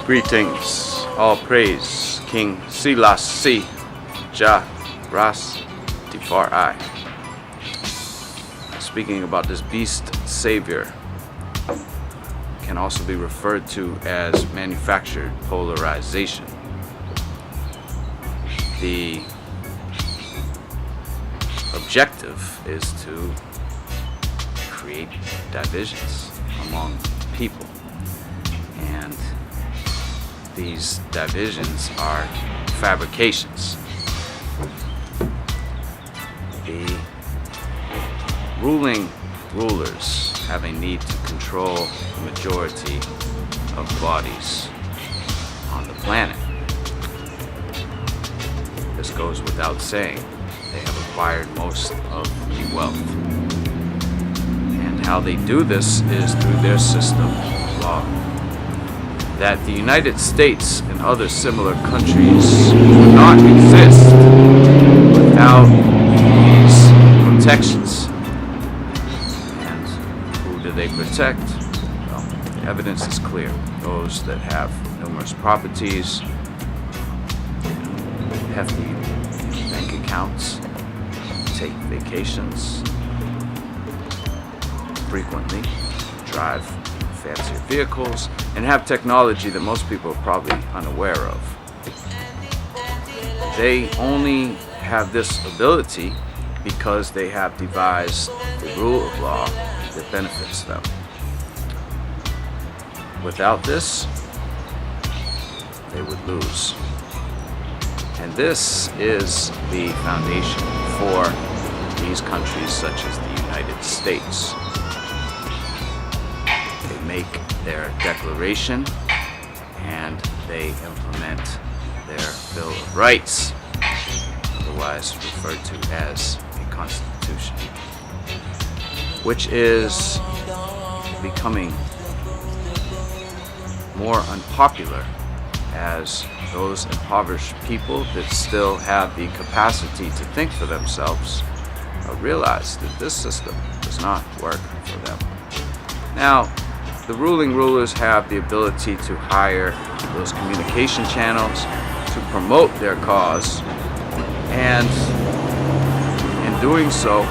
Greetings, all praise, King Selassie, Jah Ras Tefari. Speaking about this beast savior, can also be referred to as manufactured polarization. The objective is to create divisions among people, and these divisions are fabrications. The rulers have a need to control the majority of bodies on the planet. This goes without saying. They have acquired most of the wealth. And how they do this is through their system of law. That the United States and other similar countries would not exist without these protections. And who do they protect? Well, the evidence is clear. Those that have numerous properties, hefty bank accounts, take vacations frequently, drive fancier vehicles, and have technology that most people are probably unaware of. They only have this ability because they have devised a rule of law that benefits them. Without this, they would lose. And this is the foundation for these countries such as the United States. They make their declaration and they implement their Bill of Rights, otherwise referred to as a constitution, which is becoming more unpopular as those impoverished people that still have the capacity to think for themselves realize that this system does not work for them. Now, the ruling rulers have the ability to hire those communication channels to promote their cause, and in doing so,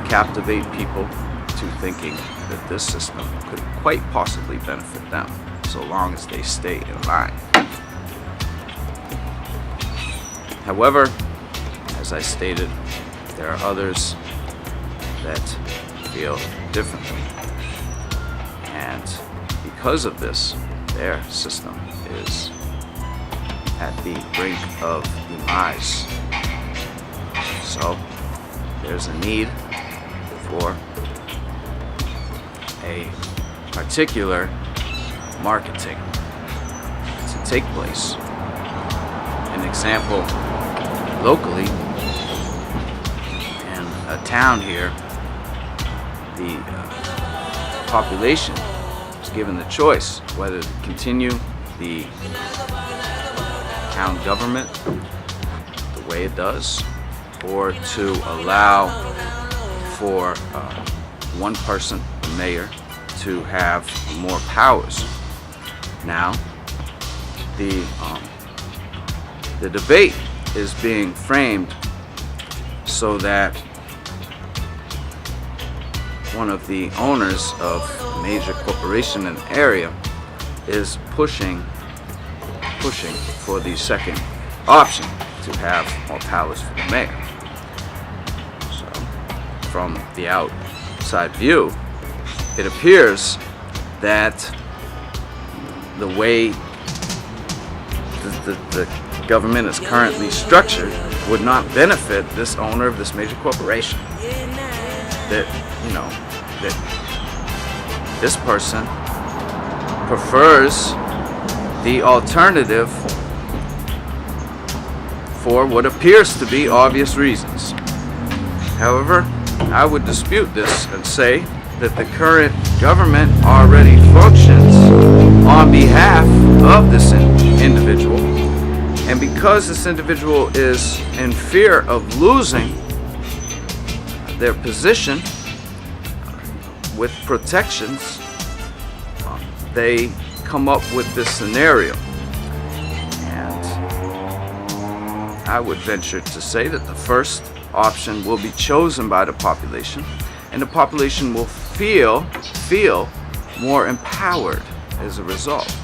captivate people to thinking that this system could quite possibly benefit them, so long as they stay in line. However, as I stated, there are others that feel differently. And because of this, their system is at the brink of demise. So there's a need for a particular marketing to take place. An example, locally in a town here, the population was given the choice whether to continue the town government the way it does, or to allow for one person, the mayor, to have more powers. Now, the debate is being framed so that one of the owners of a major corporation in the area is pushing for the second option, to have more powers for the mayor. So, from the outside view, it appears that the way the government is currently structured would not benefit this owner of this major corporation. That this person prefers the alternative for what appears to be obvious reasons. However, I would dispute this and say that the current government already functions on behalf of this individual, and because this individual is in fear of losing their position with protections, they come up with this scenario. And I would venture to say that the first option will be chosen by the population, and the population will feel more empowered as a result.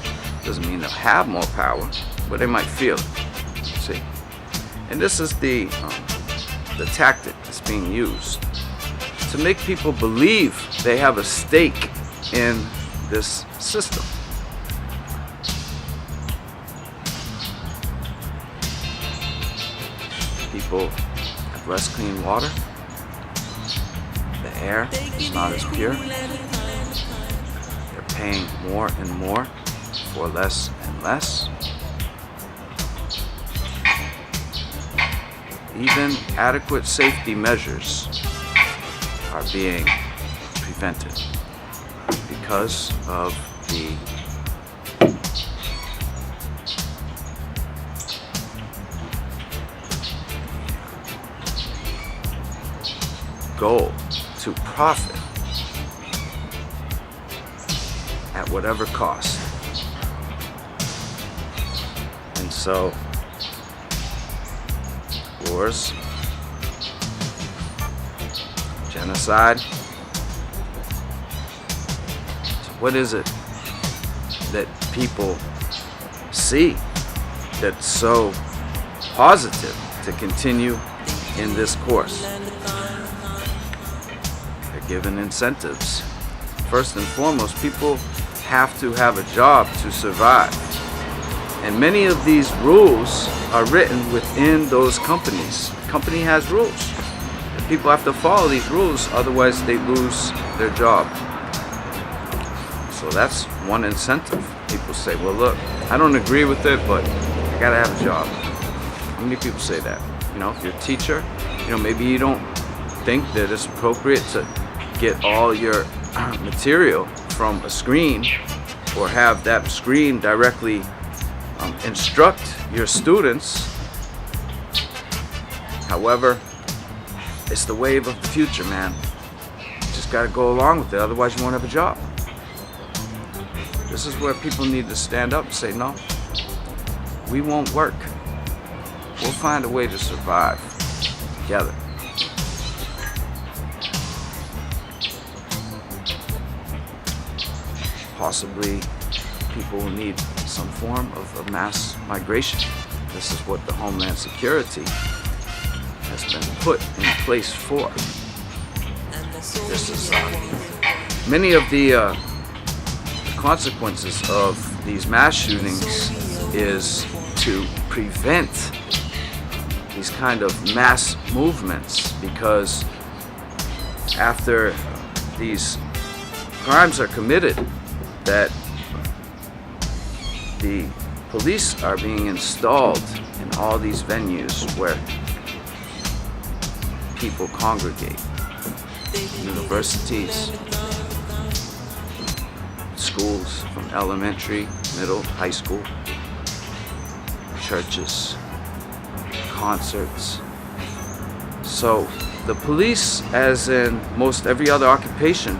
Doesn't mean they'll have more power, but they might feel it. See? And this is the tactic that's being used to make people believe they have a stake in this system. People have less clean water. The air is not as pure. They're paying more and more for less and less. Even adequate safety measures are being prevented because of the goal to profit at whatever cost. And so wars, genocide. So what is it that people see that's so positive to continue in this course? They're given incentives. First and foremost, people have to have a job to survive. And many of these rules are written within those companies. The company has rules. And people have to follow these rules, otherwise they lose their job. So that's one incentive. People say, well, look, I don't agree with it, but I gotta have a job. How many people say that? You know, if you're a teacher, you know, maybe you don't think that it's appropriate to get all your material from a screen or have that screen directly instruct your students. However, it's the wave of the future, man. You just got to go along with it, otherwise you won't have a job. This is where people need to stand up and say, no, we won't work. We'll find a way to survive together. Possibly people will need some form of a mass migration. This is what the Homeland Security has been put in place for. This is many of the consequences of these mass shootings is to prevent these kind of mass movements, because after these crimes are committed, that the police are being installed in all these venues where people congregate. Universities, schools from elementary, middle, high school, churches, concerts. So the police, as in most every other occupation,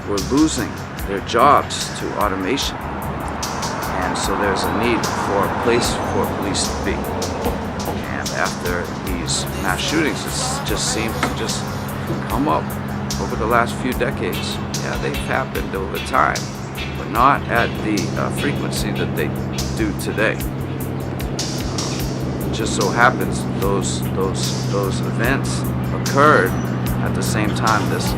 were losing their jobs to automation. And so there's a need for a place for police to be. And after these mass shootings, it just seems to just come up over the last few decades. Yeah, they've happened over time, but not at the frequency that they do today. It just so happens those events occurred at the same time this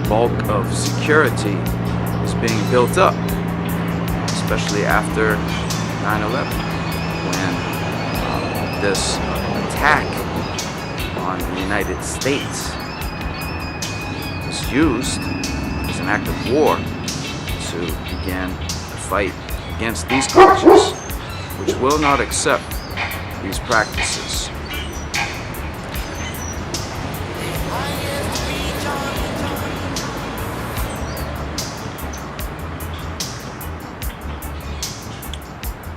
bulk of security is being built up, especially after 9/11, when this attack on the United States was used as an act of war to begin the fight against these cultures, which will not accept these practices.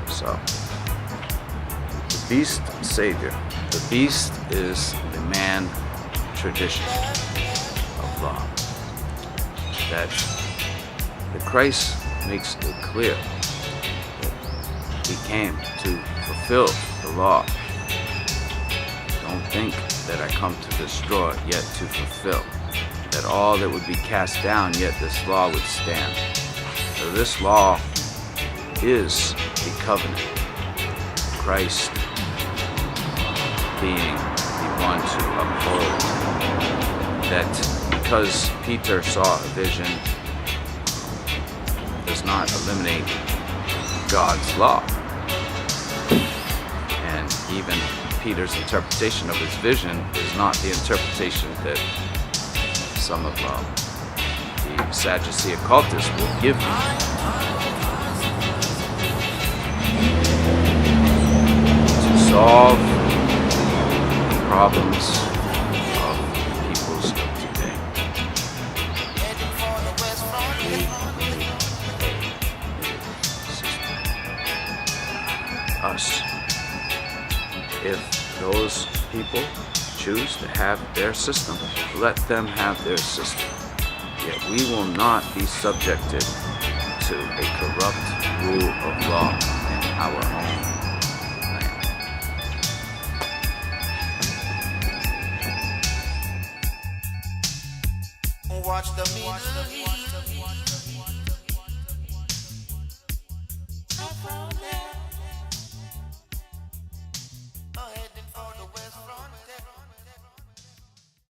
So, the beast savior. The beast is the man tradition of law. That the Christ makes it clear that he came to fulfill the law. Don't think that I come to destroy, yet to fulfill. That all that would be cast down, yet this law would stand. So this law is the covenant. Christ being the one to uphold. That because Peter saw a vision does not eliminate God's law. And even Peter's interpretation of his vision is not the interpretation that some of the Sadducee occultists will give you. To solve the problems of peoples of today. Us. If those people choose to have their system, let them have their system. Yet we will not be subjected to a corrupt rule of law in our own land. Watch the